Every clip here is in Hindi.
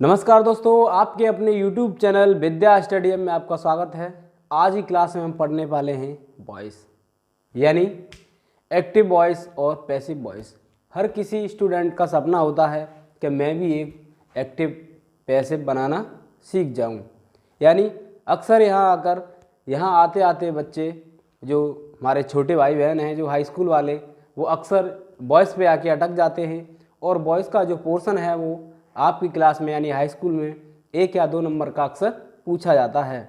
नमस्कार दोस्तों, आपके अपने YouTube चैनल विद्या स्टडियम में आपका स्वागत है। आज की क्लास में हम पढ़ने वाले हैं वॉइस यानी एक्टिव वॉइस और पैसिव वॉइस। हर किसी स्टूडेंट का सपना होता है कि मैं भी एक एक्टिव पैसिव बनाना सीख जाऊं। यानी अक्सर यहाँ आते आते बच्चे जो हमारे छोटे भाई बहन हैं जो हाई स्कूल वाले, वो अक्सर वॉइस पे आके अटक जाते हैं और वॉइस का जो पोर्शन है वो आपकी क्लास में यानी हाई स्कूल में 1 या 2 नंबर का अक्सर पूछा जाता है।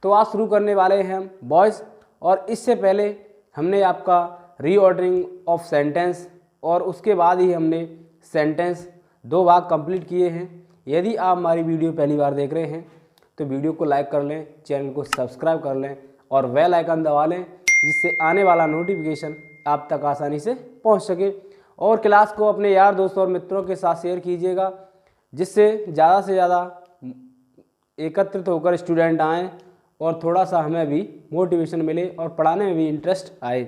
तो आज शुरू करने वाले हैं हम वॉइस, और इससे पहले हमने आपका रीऑर्डरिंग ऑफ सेंटेंस और उसके बाद ही हमने सेंटेंस 2 भाग कंप्लीट किए हैं। यदि आप हमारी वीडियो पहली बार देख रहे हैं तो वीडियो को लाइक कर लें, चैनल को सब्सक्राइब कर लें और बेल आइकन दबा लें, जिससे आने वाला नोटिफिकेशन आप तक आसानी से पहुंच सके। और क्लास को अपने यार दोस्तों और मित्रों के साथ शेयर कीजिएगा, जिससे ज़्यादा से ज़्यादा एकत्रित होकर स्टूडेंट आएँ और थोड़ा सा हमें भी मोटिवेशन मिले और पढ़ाने में भी इंटरेस्ट आए।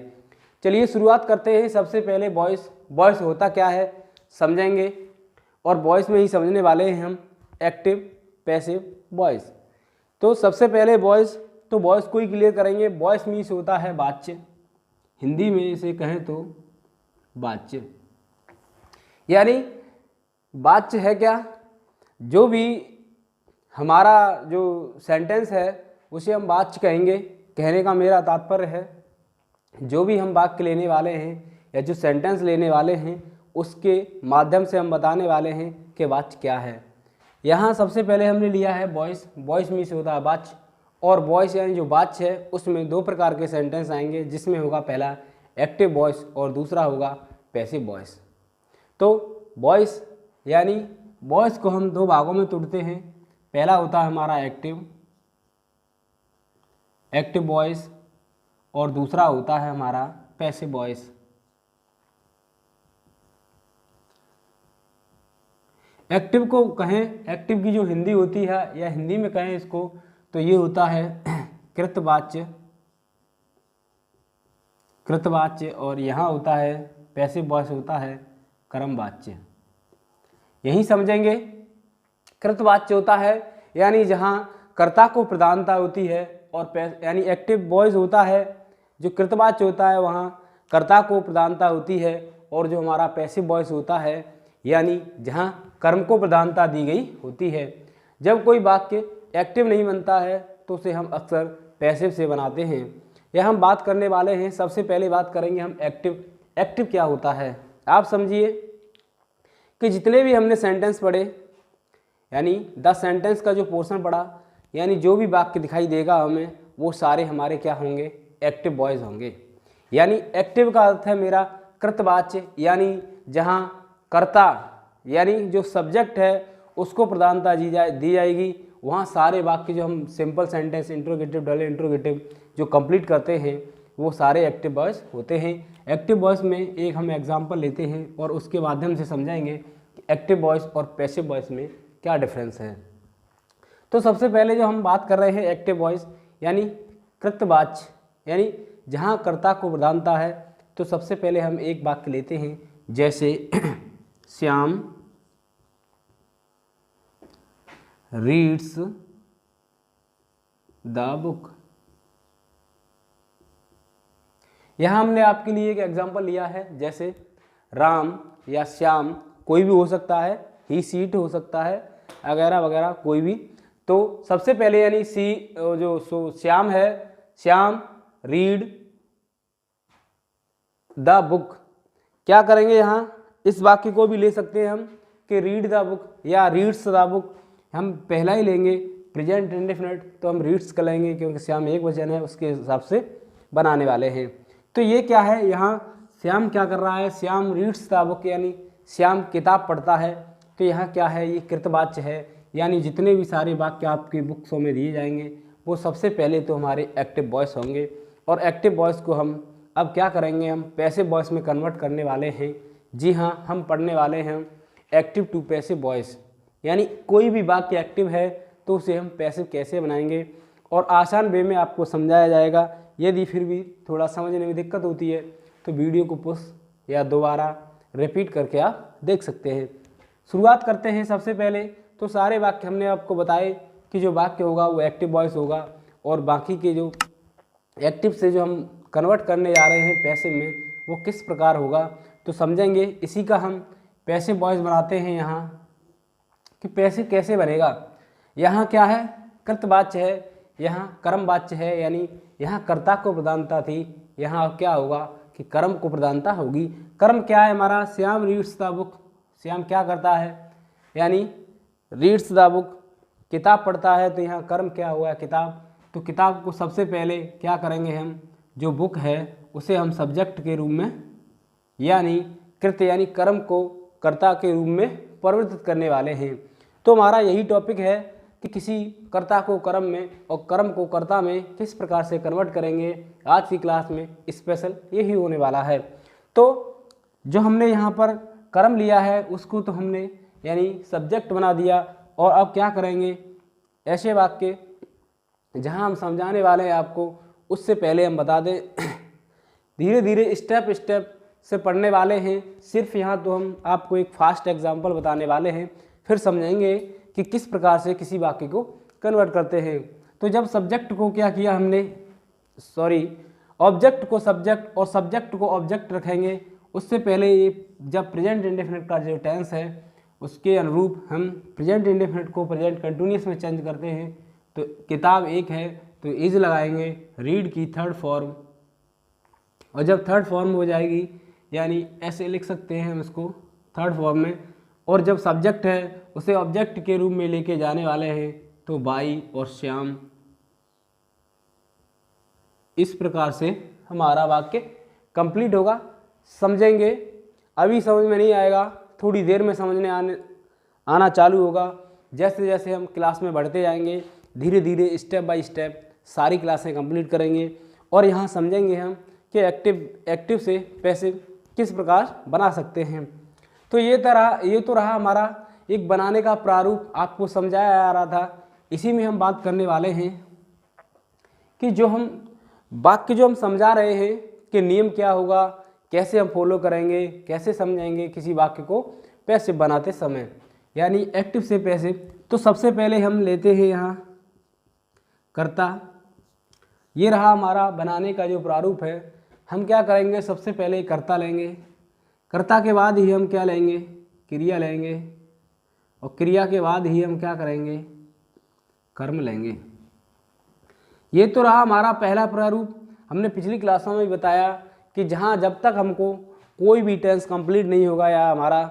चलिए शुरुआत करते हैं। सबसे पहले वॉइस होता क्या है समझेंगे, और वॉइस में ही समझने वाले हैं हम एक्टिव पैसिव वॉइस। तो सबसे पहले वॉइस को ही क्लियर करेंगे। वॉइस मीन्स होता है वाच्य, हिंदी में इसे कहें तो वाच्य। यानी वाच्य है क्या, जो भी हमारा जो सेंटेंस है उसे हम वाच्य कहेंगे। कहने का मेरा तात्पर्य है जो भी हम वाक्य लेने वाले हैं या जो सेंटेंस लेने वाले हैं उसके माध्यम से हम बताने वाले हैं कि वाच्य क्या है। यहाँ सबसे पहले हमने लिया है वॉइस मीन्स होता है वाच्य, और वॉइस यानी जो वाच्य है उसमें 2 प्रकार के सेंटेंस आएंगे, जिसमें होगा पहला एक्टिव वॉइस और दूसरा होगा पैसिव वॉइस। तो वॉइस यानी वॉइस को हम 2 भागों में तोड़ते हैं। पहला होता है हमारा एक्टिव वॉइस और दूसरा होता है हमारा पैसिव वॉइस। एक्टिव को कहें, एक्टिव की जो हिंदी होती है या हिंदी में कहें इसको तो ये होता है कृतवाच्य, और यहाँ होता है पैसिव वॉइस होता है कर्मवाच्य। यही समझेंगे। कृतवाच्य होता है यानी जहाँ कर्ता को प्रधानता होती है, और यानी एक्टिव वॉइस होता है जो कृतवाच्य होता है वहाँ कर्ता को प्रधानता होती है, और जो हमारा पैसिव वॉइस होता है यानी जहाँ कर्म को प्रधानता दी गई होती है। जब कोई वाक्य एक्टिव नहीं बनता है तो उसे हम अक्सर पैसिव से बनाते हैं। यह हम बात करने वाले हैं। सबसे पहले बात करेंगे हम एक्टिव क्या होता है। आप समझिए कि जितने भी हमने सेंटेंस पढ़े, यानी 10 सेंटेंस का जो पोर्शन पढ़ा, यानी जो भी वाक्य दिखाई देगा हमें वो सारे हमारे क्या होंगे, एक्टिव वॉइस होंगे। यानी एक्टिव का अर्थ है मेरा कृतवाच्य, यानी जहाँ कर्ता यानी जो सब्जेक्ट है उसको प्रधानता दी जाएगी। वहाँ सारे वाक्य जो हम simple sentence, interrogative, double interrogative जो कंप्लीट करते हैं वो सारे एक्टिव वॉइस होते हैं। एक्टिव वॉइस में एक हम एग्जांपल लेते हैं और उसके माध्यम से समझाएंगे कि एक्टिव वॉइस और पैसिव वॉइस में क्या डिफरेंस है। तो सबसे पहले जो हम बात कर रहे हैं एक्टिव वॉइस यानी कृतवाच्य, यानी जहाँ कर्ता को प्रधानता है। तो सबसे पहले हम एक वाक्य लेते हैं, जैसे श्याम रीड्स द बुक। यहाँ हमने आपके लिए एक एग्जांपल लिया है, जैसे राम या श्याम कोई भी हो सकता है, ही सीट हो सकता है, वगैरह वगैरह कोई भी। तो सबसे पहले यानी श्याम है, श्याम रीड द बुक। क्या करेंगे यहाँ, इस वाक्य को भी ले सकते हैं हम कि रीड द बुक या रीड्स द बुक। हम पहला ही लेंगे प्रेजेंट इंडेफिनिट, तो हम रीड्स का लेंगे क्योंकि श्याम एक वचन है, उसके हिसाब से बनाने वाले हैं। तो ये क्या है, यहाँ श्याम क्या कर रहा है, श्याम रीड्स द बुक यानी श्याम किताब पढ़ता है। तो यहाँ क्या है, ये कृतवाच्य है, यानी जितने भी सारे वाक्य आपकी बुक्सों में दिए जाएंगे वो सबसे पहले तो हमारे एक्टिव वॉइस होंगे। और एक्टिव वॉइस को हम अब क्या करेंगे, हम पैसिव वॉइस में कन्वर्ट करने वाले हैं। जी हाँ, हम पढ़ने वाले हैं एक्टिव टू पैसिव वॉइस, यानी कोई भी वाक्य एक्टिव है तो उसे हम पैसिव कैसे बनाएंगे, और आसान वे में आपको समझाया जाएगा। यदि फिर भी थोड़ा समझने में दिक्कत होती है तो वीडियो को पुश या दोबारा रिपीट करके आप देख सकते हैं। शुरुआत करते हैं। सबसे पहले तो सारे वाक्य हमने आपको बताए कि जो वाक्य होगा वो एक्टिव वॉइस होगा, और बाकी के जो एक्टिव से जो हम कन्वर्ट करने जा रहे हैं पैसिव में वो किस प्रकार होगा तो समझेंगे। इसी का हम पैसिव वॉइस बनाते हैं यहाँ कि पैसिव कैसे बनेगा। यहाँ क्या है, कृतवाच्य है, यहाँ कर्म वाच्य है, यानी यहाँ कर्ता को प्रधानता थी, यहाँ क्या होगा कि कर्म को प्रधानता होगी। कर्म क्या है हमारा, Shyam reads the book, Shyam क्या करता है, यानी रीड्स द बुक, किताब पढ़ता है, तो यहाँ कर्म क्या हुआ, किताब। तो किताब को सबसे पहले क्या करेंगे हम, जो बुक है उसे हम सब्जेक्ट के रूप में यानी कृत यानी कर्म को कर्ता के रूप में परिवर्तित करने वाले हैं। तो हमारा यही टॉपिक है कि किसी कर्ता को कर्म में और कर्म को कर्ता में किस प्रकार से कन्वर्ट करेंगे। आज की क्लास में स्पेशल यही होने वाला है। तो जो हमने यहाँ पर कर्म लिया है उसको तो हमने यानी सब्जेक्ट बना दिया, और अब क्या करेंगे, ऐसे वाक्य जहाँ हम समझाने वाले हैं आपको उससे पहले हम बता दें धीरे धीरे स्टेप स्टेप से पढ़ने वाले हैं। सिर्फ यहाँ तो हम आपको एक फास्ट एग्जाम्पल बताने वाले हैं, फिर समझेंगे कि किस प्रकार से किसी वाक्य को कन्वर्ट करते हैं। तो जब सब्जेक्ट को क्या किया हमने, ऑब्जेक्ट को सब्जेक्ट और सब्जेक्ट को ऑब्जेक्ट रखेंगे, उससे पहले ये जब प्रेजेंट इंडेफिनिट का जो टेंस है उसके अनुरूप हम प्रेजेंट इंडेफिनिट को प्रेजेंट कंटिन्यूअस में चेंज करते हैं। तो किताब एक है तो इज लगाएंगे, रीड की थर्ड फॉर्म, और जब थर्ड फॉर्म हो जाएगी यानी ऐसे लिख सकते हैं हम इसको थर्ड फॉर्म में, और जब सब्जेक्ट है उसे ऑब्जेक्ट के रूप में लेके जाने वाले हैं तो बाई और श्याम। इस प्रकार से हमारा वाक्य कंप्लीट होगा। समझेंगे, अभी समझ में नहीं आएगा, थोड़ी देर में समझने आना चालू होगा। जैसे जैसे हम क्लास में बढ़ते जाएंगे धीरे धीरे स्टेप बाय स्टेप सारी क्लासें कंप्लीट करेंगे, और यहाँ समझेंगे हम कि एक्टिव से पैसिव किस प्रकार बना सकते हैं। तो ये तो रहा हमारा एक बनाने का प्रारूप, आपको समझाया जा रहा था। इसी में हम बात करने वाले हैं कि जो हम वाक्य जो हम समझा रहे हैं कि नियम क्या होगा, कैसे हम फॉलो करेंगे, कैसे समझेंगे किसी वाक्य को पैसिव बनाते समय, यानी एक्टिव से पैसिव। तो सबसे पहले हम लेते हैं यहाँ कर्ता। ये रहा हमारा बनाने का जो प्रारूप है। हम क्या करेंगे, सबसे पहले कर्ता लेंगे, कर्ता के बाद ही हम क्या लेंगे, क्रिया लेंगे, और क्रिया के बाद ही हम क्या करेंगे, कर्म लेंगे। ये तो रहा हमारा पहला प्रारूप। हमने पिछली क्लासों में भी बताया कि जहाँ जब तक हमको कोई भी टेंस कंप्लीट नहीं होगा या हमारा,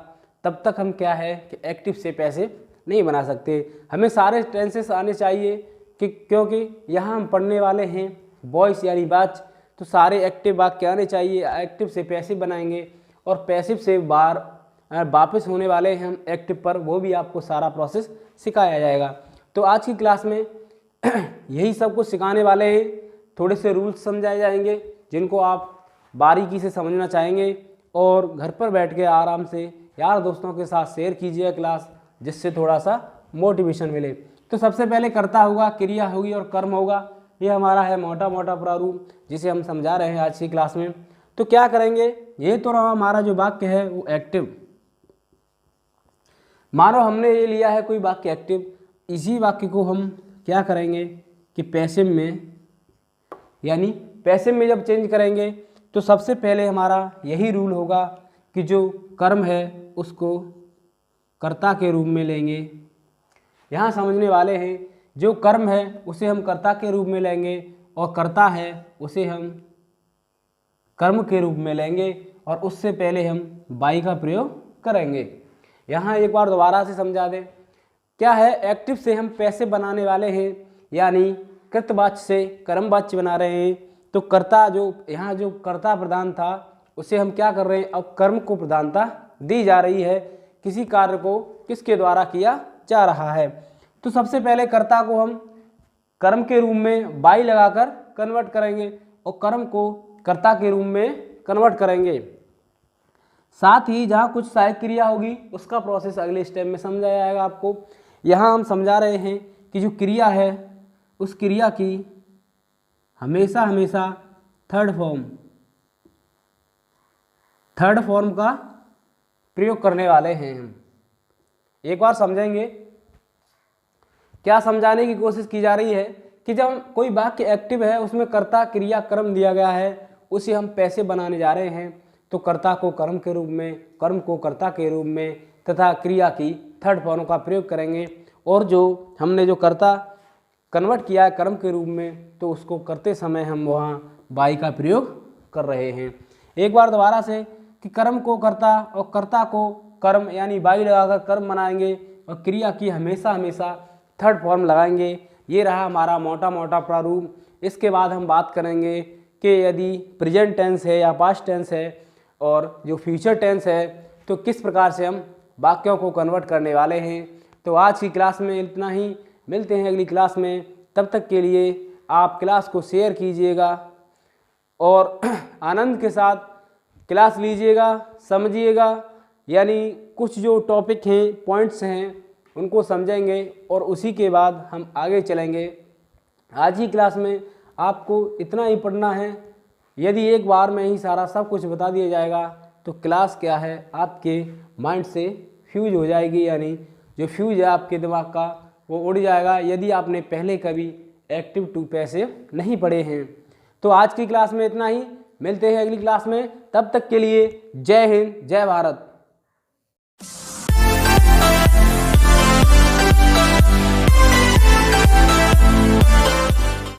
तब तक हम क्या है कि एक्टिव से पैसिव नहीं बना सकते। हमें सारे टेंसेस आने चाहिए कि क्योंकि यहाँ हम पढ़ने वाले हैं वॉइस यानी वाच, तो सारे एक्टिव वाक्य आने चाहिए। एक्टिव से पैसिव बनाएंगे और पैसिव से वापस होने वाले हैं हम एक्टिव पर, वो भी आपको सारा प्रोसेस सिखाया जाएगा। तो आज की क्लास में यही सब कुछ सिखाने वाले हैं। थोड़े से रूल्स समझाए जाएंगे जिनको आप बारीकी से समझना चाहेंगे, और घर पर बैठ के आराम से यार दोस्तों के साथ शेयर कीजिए क्लास, जिससे थोड़ा सा मोटिवेशन मिले। तो सबसे पहले कर्ता होगा, क्रिया होगी और कर्म होगा। ये हमारा है मोटा मोटा प्रारूप जिसे हम समझा रहे हैं आज की क्लास में। तो क्या करेंगे, ये तो रहा हमारा जो वाक्य है वो एक्टिव। मानो हमने ये लिया है कोई वाक्य एक्टिव, इसी वाक्य को हम क्या करेंगे कि पैसिव में, यानी पैसिव में जब चेंज करेंगे तो सबसे पहले हमारा यही रूल होगा कि जो कर्म है उसको कर्ता के रूप में लेंगे। यहाँ समझने वाले हैं, जो कर्म है उसे हम कर्ता के रूप में लेंगे, और कर्ता है उसे हम कर्म के रूप में लेंगे, और उससे पहले हम बाई का प्रयोग करेंगे। यहाँ एक बार दोबारा से समझा दें, क्या है, एक्टिव से हम पैसिव बनाने वाले हैं, यानी कृतवाच्य से कर्मवाच्य बना रहे हैं। तो कर्ता जो यहाँ जो कर्ता प्रधान था उसे हम क्या कर रहे हैं, अब कर्म को प्रधानता दी जा रही है, किसी कार्य को किसके द्वारा किया जा रहा है। तो सबसे पहले कर्ता को हम कर्म के रूप में बाई लगाकर कन्वर्ट करेंगे, और कर्म को कर्ता के रूप में कन्वर्ट करेंगे। साथ ही जहाँ कुछ सहायक क्रिया होगी उसका प्रोसेस अगले स्टेप में समझाया जाएगा आपको। यहाँ हम समझा रहे हैं कि जो क्रिया है उस क्रिया की हमेशा हमेशा थर्ड फॉर्म का प्रयोग करने वाले हैं हम। एक बार समझेंगे। क्या समझाने की कोशिश की जा रही है कि जब कोई वाक्य एक्टिव है, उसमें कर्ता क्रिया कर्म दिया गया है, उसे हम पैसे बनाने जा रहे हैं, तो कर्ता को कर्म के रूप में, कर्म को कर्ता के रूप में तथा क्रिया की थर्ड फॉर्म का प्रयोग करेंगे। और जो हमने जो कर्ता कन्वर्ट किया है कर्म के रूप में, तो उसको करते समय हम वहाँ बाई का प्रयोग कर रहे हैं। एक बार दोबारा से कि कर्म को कर्ता और कर्ता को कर्म यानी बाई लगाकर कर्म बनाएंगे और क्रिया की हमेशा हमेशा थर्ड फॉर्म लगाएंगे। ये रहा हमारा मोटा मोटा प्रारूप। इसके बाद हम बात करेंगे कि यदि प्रेजेंट टेंस है या पास्ट टेंस है और जो फ्यूचर टेंस है, तो किस प्रकार से हम वाक्यों को कन्वर्ट करने वाले हैं। तो आज की क्लास में इतना ही, मिलते हैं अगली क्लास में। तब तक के लिए आप क्लास को शेयर कीजिएगा और आनंद के साथ क्लास लीजिएगा, समझिएगा, यानी कुछ जो टॉपिक हैं, पॉइंट्स हैं, उनको समझेंगे और उसी के बाद हम आगे चलेंगे। आज ही क्लास में आपको इतना ही पढ़ना है। यदि एक बार में ही सारा सब कुछ बता दिया जाएगा तो क्लास क्या है आपके माइंड से फ्यूज हो जाएगी, यानी जो फ्यूज है आपके दिमाग का वो उड़ जाएगा यदि आपने पहले कभी एक्टिव टू पैसिव नहीं पढ़े हैं। तो आज की क्लास में इतना ही, मिलते हैं अगली क्लास में। तब तक के लिए जय हिंद, जय भारत।